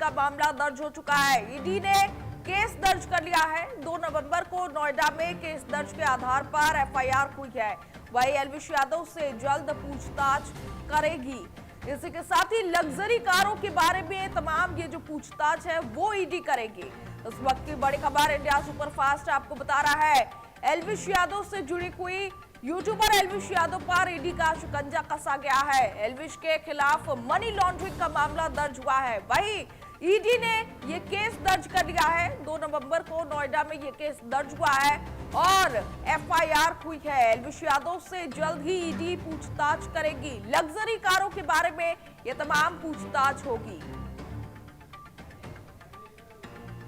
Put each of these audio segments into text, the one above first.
का मामला दर्ज हो चुका है। ईडी ने केस दर्ज कर लिया है। 2 नवंबर को नोएडा में केस दर्ज के आधार पर एफआईआर हुई है। वही एल्विश यादव से जल्द पूछताछ करेगी। इसी के साथ ही लग्जरी कारों के बारे में तमाम ये जो पूछताछ है वो ईडी करेगी। इस वक्त की बड़ी खबर इंडिया सुपरफास्ट आपको बता रहा है, एल्विश यादव से जुड़ी हुई यूट्यूबर एल्विश यादव पर ईडी का शिकंजा कसा गया है। एल्विश के खिलाफ मनी लॉन्ड्रिंग का मामला दर्ज हुआ है। वही ईडी ने ये केस दर्ज कर लिया है। 2 नवंबर को नोएडा में ये केस दर्ज हुआ है और एफआईआर हुई है। एल्विश यादव से जल्द ही ईडी पूछताछ करेगी। लग्जरी कारों के बारे में ये तमाम पूछताछ होगी।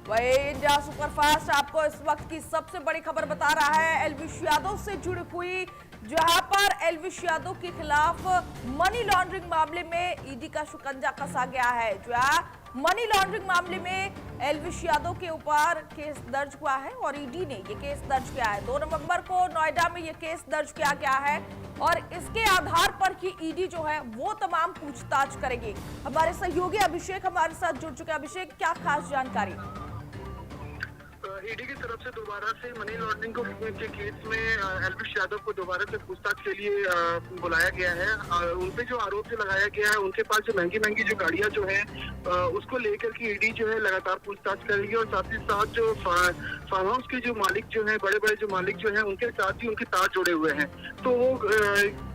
वही इंडिया सुपरफास्ट आपको इस वक्त की सबसे बड़ी खबर बता रहा है, एल्विश यादव से जुड़ी हुई, जहां पर एल्विश यादव के खिलाफ मनी लॉन्ड्रिंग मामले में ईडी का शिकंजा कसा गया है। जहां मनी लॉन्ड्रिंग मामले में एल्विश यादव के ऊपर केस दर्ज हुआ है और ईडी ने ये केस दर्ज किया है। 2 नवंबर को नोएडा में ये केस दर्ज किया गया है और इसके आधार पर ही ईडी जो है वो तमाम पूछताछ करेगी। हमारे सहयोगी अभिषेक हमारे साथ जुड़ चुके हैं। अभिषेक, क्या खास जानकारी? ईडी की तरफ से दोबारा से मनी लॉन्ड्रिंग के केस में एल्विश यादव को दोबारा से पूछताछ के लिए बुलाया गया है। उनपे जो आरोप जो लगाया गया है, उनके पास जो महंगी महंगी जो गाड़ियां जो हैं उसको लेकर के ईडी जो है लगातार पूछताछ करेगी और साथ ही साथ जो फार्म हाउस के जो मालिक जो हैं, बड़े बड़े जो मालिक जो हैं, उनके साथ भी उनके तार जुड़े हुए हैं। तो वो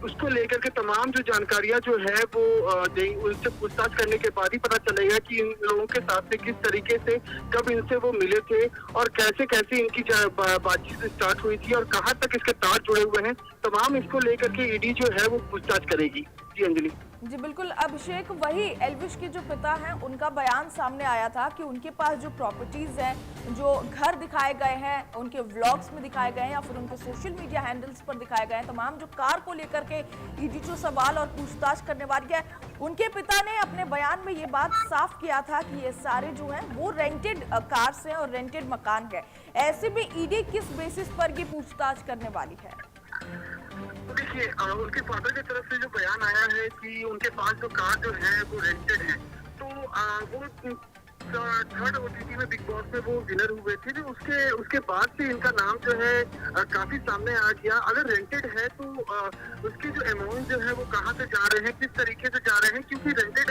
उसको लेकर के तमाम जो जानकारियां जो है वो उनसे पूछताछ करने के बाद ही पता चलेगा कि इन लोगों के साथ में किस तरीके से, कब इनसे वो मिले थे और कैसे कैसे इनकी बातचीत स्टार्ट हुई थी और कहां तक इसके तार जुड़े हुए हैं। तमाम इसको लेकर के ईडी जो है वो पूछताछ करेगी। जी अंजलि। जी बिल्कुल अभिषेक, वही एल्विश के जो पिता हैं उनका बयान सामने आया था कि उनके पास जो प्रॉपर्टीज हैं, जो घर दिखाए गए हैं, उनके व्लॉग्स में दिखाए गए हैं या फिर उनके सोशल मीडिया हैंडल्स पर दिखाए गए हैं, तमाम जो कार को लेकर के ईडी जो सवाल और पूछताछ करने वाली है, उनके पिता ने अपने बयान में ये बात साफ किया था कि ये सारे जो हैं वो रेंटेड कार्स हैं और रेंटेड मकान है। ऐसे में ईडी किस बेसिस पर ये पूछताछ करने वाली है? तो देखिए, उनके फादर की तरफ से जो बयान आया है कि उनके पास जो कार जो है वो रेंटेड है, तो वो थर्ड ओटीटी में बिग बॉस में वो विनर हुए थे। तो उसके बाद से इनका नाम जो है काफी सामने आ गया। अगर रेंटेड है तो उसके जो अमाउंट जो है वो कहाँ से जा रहे हैं, किस तरीके से जा रहे हैं, क्योंकि रेंटेड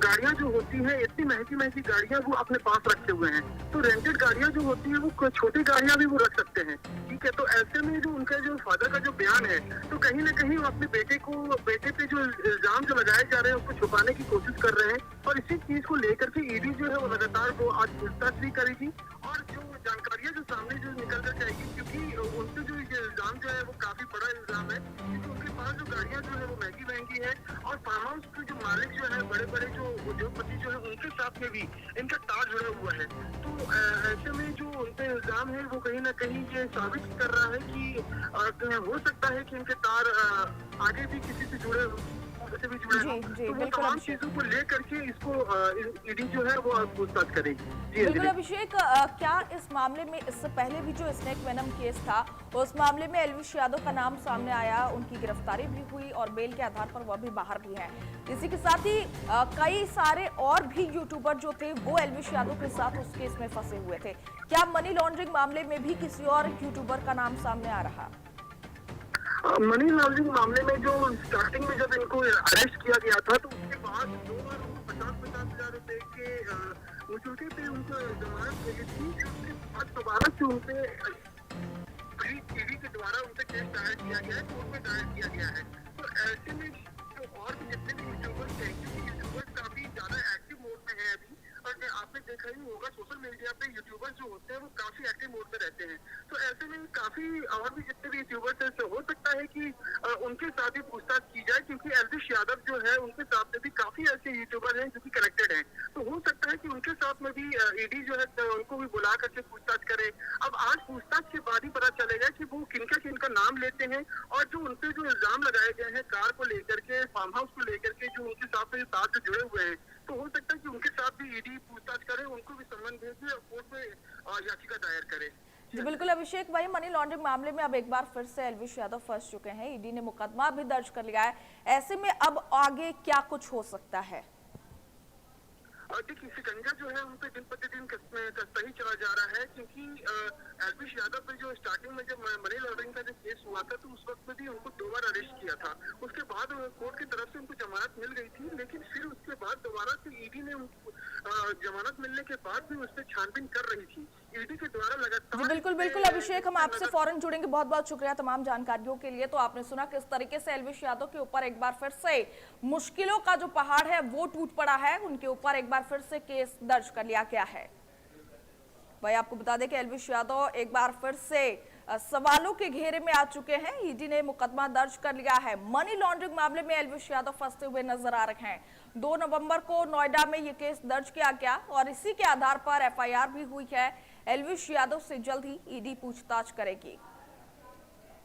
गाड़ियां जो होती हैं, इतनी महंगी महंगी गाड़ियां वो अपने पास रखे हुए हैं। तो रेंटेड गाड़ियां जो होती है वो छोटी गाड़ियां भी वो रख सकते हैं। ठीक है, तो ऐसे में जो उनका जो फादर का जो बयान है, तो कहीं ना कहीं वो अपने बेटे पे जो इल्जाम जो लगाए जा रहे हैं उसको छुपाने की कोशिश कर रहे हैं और इसी चीज को लेकर के ईडी जो है लगातार वो आज पूछताछ भी करेगी और जो जानकारियां जो सामने जो निकल कर जाएगी, क्योंकि उनसे जो इल्जाम जो है वो काफी बड़ा इल्जाम है, क्योंकि उनके पास जो गाड़ियां जो है वो महंगी महंगी है और फार्म हाउस के जो मालिक जो है, बड़े बड़े जो उद्योगपति जो है, उनके साथ में भी इनका तार जुड़ा हुआ है। तो ऐसे में जो उनपे इल्जाम है वो कहीं ना कहीं ये साबित कर रहा है कि हो सकता है कि इनके तार आगे भी किसी से जुड़े से भी जुड़े हैं। तो वो तमाम चीजों को लेकर के इसको ईडी जो है वो पूछताछ करेगी। बिल्कुल अभिषेक, क्या इस मामले में इससे पहले भी जो स्नेक वेनम केस था उस मामले में एल्विश यादव का नाम सामने आया, उनकी गिरफ्तारी भी हुई और बेल के आधार पर वह भी बाहर भी है। इसी के साथ ही कई सारे और भी यूट्यूबर जो थे वो एल्विश यादव के साथ उस केस में फंसे हुए थे। क्या मनी लॉन्ड्रिंग मामले में भी किसी और यूट्यूबर का नाम सामने आ रहा? मनी लॉन्ड्रिंग मामले में जो स्टार्टिंग में जब इनको अरेस्ट किया गया था, तो उसके बाद 2 बार उनको 50,000 रुपए के मुचलके पे उनको जमानत मिली थी। उसके बाद दोबारा से उनसे ईडी के द्वारा उनसे केस दायर किया गया है, कोर्ट में दायर किया गया है। तो ऐसे में जो और भी जितने भी यूट्यूबर्स हैं, क्योंकि यूट्यूबर्स काफी ज्यादा एक्टिव मोड में है अभी, और आपने देखा ही होगा सोशल मीडिया पे यूट्यूबर्स जो होते हैं वो काफी एक्टिव मोड में रहते हैं। तो ऐसे में काफी और भी जितने भी यूट्यूबर्स हैं, हो सकता है कि उनके साथ ही पूछताछ की जाए, क्योंकि एल्विश यादव जो है उनके साथ में भी काफी ऐसे यूट्यूबर हैं जो कि कनेक्टेड हैं। तो हो सकता है कि उनके साथ में भी ईडी जो है उनको भी बुला करके पूछताछ करे। अब आज पूछताछ के बाद ही पता चलेगा कि वो किनका नाम लेते हैं और जो उनपे जो इल्जाम लगाए गए हैं कार को लेकर के, फार्म हाउस को लेकर के, जो उनके साथ में तार से जुड़े हुए हैं, तो हो सकता है कि उनके साथ भी ईडी पूछताछ करे, उनको भी सम्मन भेजे और कोर्ट में याचिका दायर करे। जी बिल्कुल अभिषेक, वही मनी लॉन्ड्रिंग मामले में अब एक बार फिर से एल्विश यादव फंस चुके हैं। ईडी ने मुकदमा भी दर्ज कर लिया है। ऐसे में अब आगे क्या कुछ हो सकता है? देखिए शिकंजा जो है उन पे दिन प्रतिदिन कसता ही चला जा रहा है, क्योंकि एलविश यादव पे जो स्टार्टिंग में जब मनी लॉन्ड्रिंग का जो केस हुआ था तो उस वक्त में भी उनको 2 बार अरेस्ट किया था। उसके बाद कोर्ट की तरफ से उनको जमानत मिल गई थी, लेकिन फिर उसके बाद दोबारा से ईडी ने उनको जमानत मिलने के बाद भी उस पर छानबीन कर रही थी। ईडी के द्वारा लगातार। जी बिल्कुल बिल्कुल अभिषेक, हम आपसे फौरन जुड़ेंगे। बहुत बहुत शुक्रिया तमाम जानकारियों के लिए। तो आपने सुना किस तरीके से एलविश यादव के ऊपर एक बार फिर से मुश्किलों का जो पहाड़ है वो टूट पड़ा है, उनके ऊपर एक बार फिर से केस दर्ज कर लिया गया है। भाई आपको बता दें कि एलविश यादव एक बार फिर से सवालों के घेरे में आ चुके हैं। ईडी ने मुकदमा दर्ज कर लिया है। मनी लॉन्ड्रिंग मामले में एलविश यादव फंसते हुए नजर आ रहे हैं। 2 नवंबर को नोएडा में ये केस दर्ज किया गया और इसी के आधार पर एफआईआर भी हुई है। एलविश यादव से जल्द ही ईडी पूछताछ करेगी।